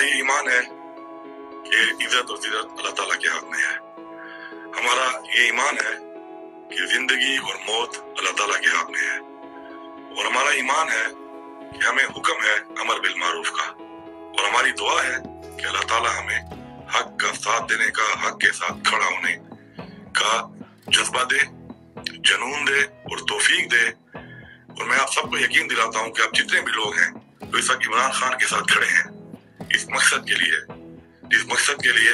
ये ईमान है कि इज्जत और जिल्लत अल्लाह ताला के हाथ में है। हमारा ये ईमान है कि जिंदगी और मौत अल्लाह ताला के हाथ में है। और हमारा ईमान है कि हमें हुक्म है अमर बिल मारूफ का, और हमारी दुआ है कि अल्लाह ताला हमें हक का साथ देने का, हक के साथ खड़ा होने का जज्बा दे, जुनून दे और तौफीक दे। और मैं आप सबको यकीन दिलाता हूँ कि आप जितने भी लोग हैं तो इस वक्त इमरान खान के साथ खड़े हैं इस मकसद के लिए, जिस मकसद के लिए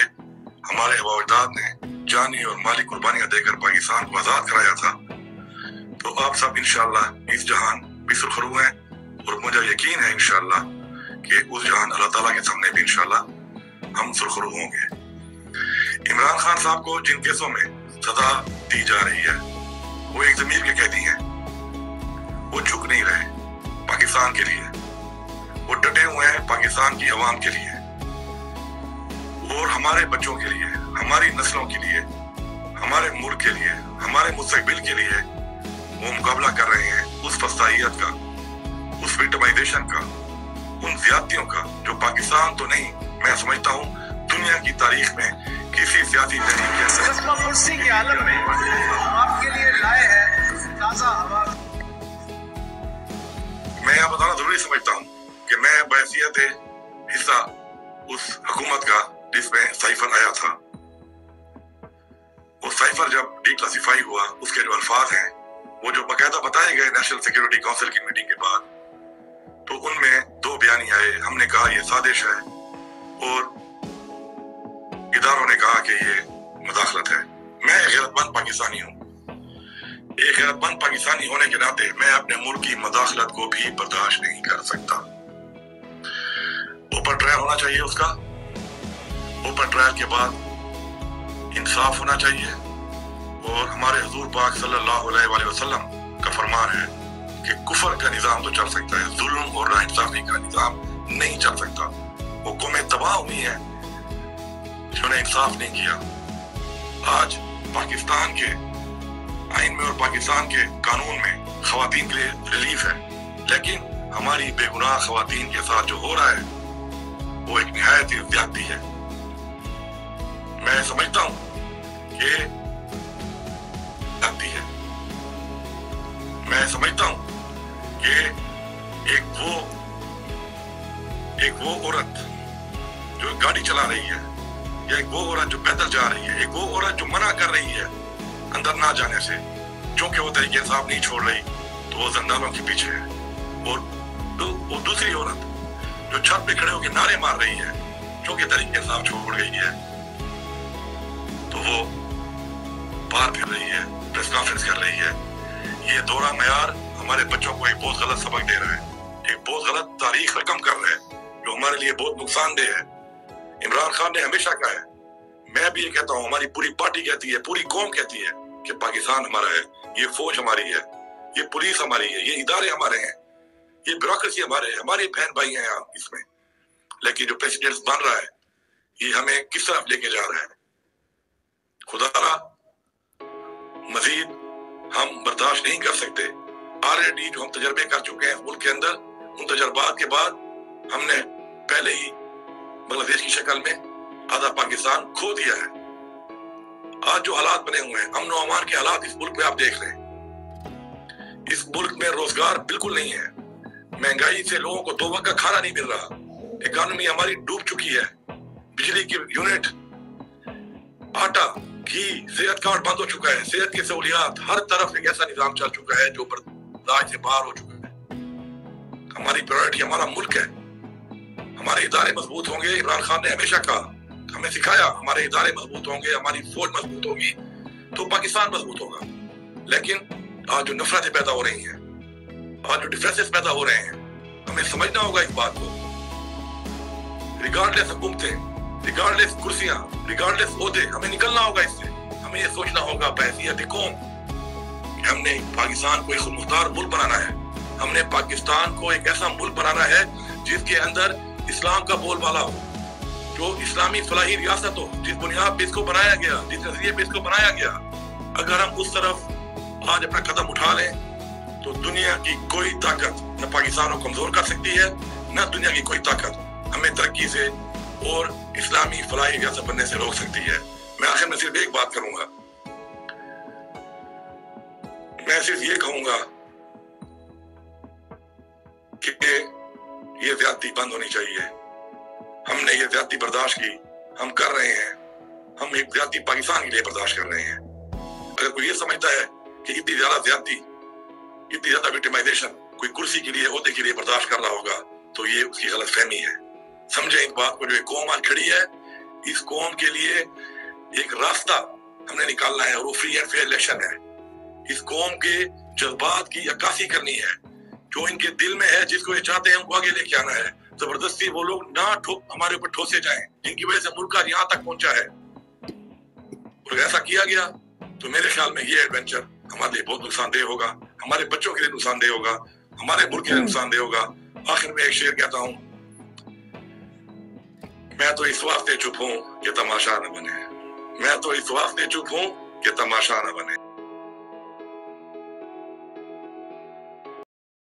हमारे अबावजाद ने जानी और माली कुर्बानियां देकर पाकिस्तान को आजाद कराया था। तो आप सब इंशाअल्लाह इस जहान भी सुरखरू हैं, और मुझे यकीन है इंशाअल्लाह कि उस जहान अल्लाह ताला के सामने भी इंशाअल्लाह हम सुरखरू होंगे। इमरान खान साहब को जिन केसों में सजा दी जा रही है वो एक ज़मीर के कैदी हैं। वो झुक नहीं रहे पाकिस्तान के लिए, वो डटे हुए हैं पाकिस्तान की आवाम के लिए और हमारे बच्चों के लिए, हमारी नस्लों के लिए, हमारे मुल्क के लिए, हमारे मुस्तकबिल के लिए वो मुकाबला कर रहे हैं उस फसाइयत का, उस विक्टिमाइजेशन का, उन ज्यादतियों का जो पाकिस्तान तो नहीं, मैं समझता हूँ दुनिया की तारीख में किसी सियासी तहरीक के अंदर कुर्सी के आलम में आपके लिए लाए हैं ताजा हवा। मैं यह बताना जरूरी समझता हूँ कि मैं बहैसियत हिस्सा उस हुकूमत का जिसमें साइफर आया था, वो साइफर जब डिक्लासिफाई हुआ उसके जो अल्फाज हैं वो जो बाकायदा बताए गए नेशनल सिक्योरिटी काउंसिल की मीटिंग के बाद, तो उनमें दो बयानी आए। हमने कहा ये साजिश है और इदारों ने कहा कि ये मुदाखलत है। मैं एक गैरतमंद पाकिस्तानी हूँ, एक गैरतमंद पाकिस्तानी होने के नाते मैं अपने मुल्क की मुदाखलत को भी बर्दाश्त नहीं कर सकता। ऊपर ट्रायल होना चाहिए उसका, ऊपर ट्रायल के बाद इंसाफ होना चाहिए। और हमारे हुजूर पाक सल्लल्लाहु अलैहि वसल्लम का फरमान है कि कुफर का निजाम तो चल सकता है, जुल्म और नाइंसाफी का निजाम नहीं चल सकता। वो कौमें तबाह हुई है जिन्होंने इंसाफ नहीं किया। आज पाकिस्तान के आइन में और पाकिस्तान के कानून में खवातीन के लिए रिलीफ है, लेकिन हमारी बेगुनाह खवातीन के साथ जो हो रहा है वो एक निहायत ही ज्यादती है। मैं समझता हूँ कि ज्यादती है। मैं समझता हूँ कि एक वो औरत जो गाड़ी चला रही है, या एक वो औरत जो पैदल जा रही है, एक वो औरत जो मना कर रही है अंदर ना जाने से, क्योंकि वो तरीके इंसाफ नहीं छोड़ रही तो वो जंजालों के पीछे है। और वो दूसरी औरत जो छत पे खड़े होकर नारे मार रही है क्योंकि तरीके इंसाफ छोड़ गई है, तो वो बाहर फिर रही है, प्रेस कॉन्फ्रेंस कर रही है। ये दोहरा मयार हमारे बच्चों को एक बहुत गलत सबक दे रहा है, एक बहुत गलत तारीख रकम कर रहा है जो हमारे लिए बहुत नुकसानदेह है। इमरान खान ने हमेशा कहा है, मैं भी ये कहता हूँ, हमारी पूरी पार्टी कहती है, पूरी कौम कहती है कि पाकिस्तान हमारा है, ये फौज हमारी है, ये पुलिस हमारी है, ये इदारे हमारे हैं, ये ब्यूरोक्रेसी हमारे है, हमारे बहन भाई हैं यहाँ इसमें। लेकिन जो प्रेसिडेंट बन रहा है ये हमें किस तरफ लेके जा रहा है, खुदा मजीद हम बर्दाश्त नहीं कर सकते। ऑलरेडी जो हम तजर्बे कर चुके हैं मुल्क के अंदर, उन तजर्बात के बाद हमने पहले ही बांग्लादेश की शक्ल में आधा पाकिस्तान खो दिया है। आज जो हालात बने हुए हैं, अमन और अमान के हालात इस मुल्क में आप देख रहे हैं। इस मुल्क में रोजगार बिल्कुल नहीं है, महंगाई से लोगों को दो वक्त का खाना नहीं मिल रहा, इकॉनमी हमारी डूब चुकी है, बिजली की यूनिट, आटा, घी, सेहत कार्ड बंद हो चुका है, सेहत की सहूलियात, हर तरफ एक ऐसा निजाम चल चुका है जो बर्दाश्त से बाहर हो चुका है। हमारी प्रायोरिटी हमारा मुल्क है, हमारे इदारे मजबूत होंगे। इमरान खान ने हमेशा कहा, हमें सिखाया, हमारे इदारे मजबूत होंगे, हमारी फौज मजबूत होगी तो पाकिस्तान मजबूत होगा। लेकिन आज जो नफरतें पैदा हो रही हैं, आज जो डिफरेंसेस पैदा हो रहे हैं, हमें समझना होगा इस बात को। रिगार्डलेस हुकूमतें, रिगार्डलेस कुर्सियां, रिगार्डलेस ओहदे, हमें निकलना होगा इससे। हमें ये सोचना होगा बहैसियत कौम कि हमने पाकिस्तान को एक खुद मुख्तार मुल्क बनाना है, हमने पाकिस्तान को एक ऐसा मुल्क बनाना है जिसके अंदर इस्लाम का बोलबाला हो, जो इस्लामी फलाही रियासत हो, जिस बुनियाद पे इसको बनाया गया, जिस नजरिए पे इसको बनाया गया। अगर हम उस तरफ आज अपना कदम उठा लें तो दुनिया की कोई ताकत न पाकिस्तान को कमजोर कर सकती है, न दुनिया की कोई ताकत हमें तरक्की से اور اسلامی فلاحی ریاست بننے سے روک سکتی ہے. میں آخر میں صرف ایک بات کروں گا, میں صرف یہ کہوں گا کہ یہ زیادتی بند ہونی چاہیے. ہم نے یہ زیادتی برداشت کی, ہم کر رہے ہیں, ہم ایک زیادتی پاکستان کے لیے برداشت کر رہے ہیں. اگر کوئی یہ سمجھتا ہے کہ اتنی زیادہ زیادتی, اتنی زیادہ وکٹمائزیشن کوئی کرسی کے لیے, عہدے کے لیے برداشت کر رہا ہوگا تو یہ اس کی غلط فہمی ہے. سمجھیں ایک بات کو, جو ایک قوم آج کھڑی ہے, اس قوم کے لیے ایک راستہ ہم نے نکالنا ہے, اور وہ فری اینڈ فیئر الیکشن ہے. اس قوم کے جذبات کی عکاسی کرنی ہے, جو ان کے دل میں ہے, جس کو یہ چاہتے ہیں ان کو آگے لے کے آنا ہے. زبردستی وہ لوگ نہ ہمارے اوپر ٹھوسے جائیں جن کی وجہ سے ملک کا یہاں تک پہنچا ہے. اور ایسا کیا گیا تو میرے خیال میں یہ ایڈونچر ہمارے لیے بہت نقصان دہ ہوگا, ہمارے بچوں کے لیے نقصان دہ ہوگا, ہمارے ملک کے لیے نقصان دہ ہوگا. آخر میں ایک شعر کہتا ہوں, میں تو اس واسطے چپ ہوں کہ تماشا نہ بنے, میں تو اس واسطے چپ ہوں کہ تماشا نہ بنے.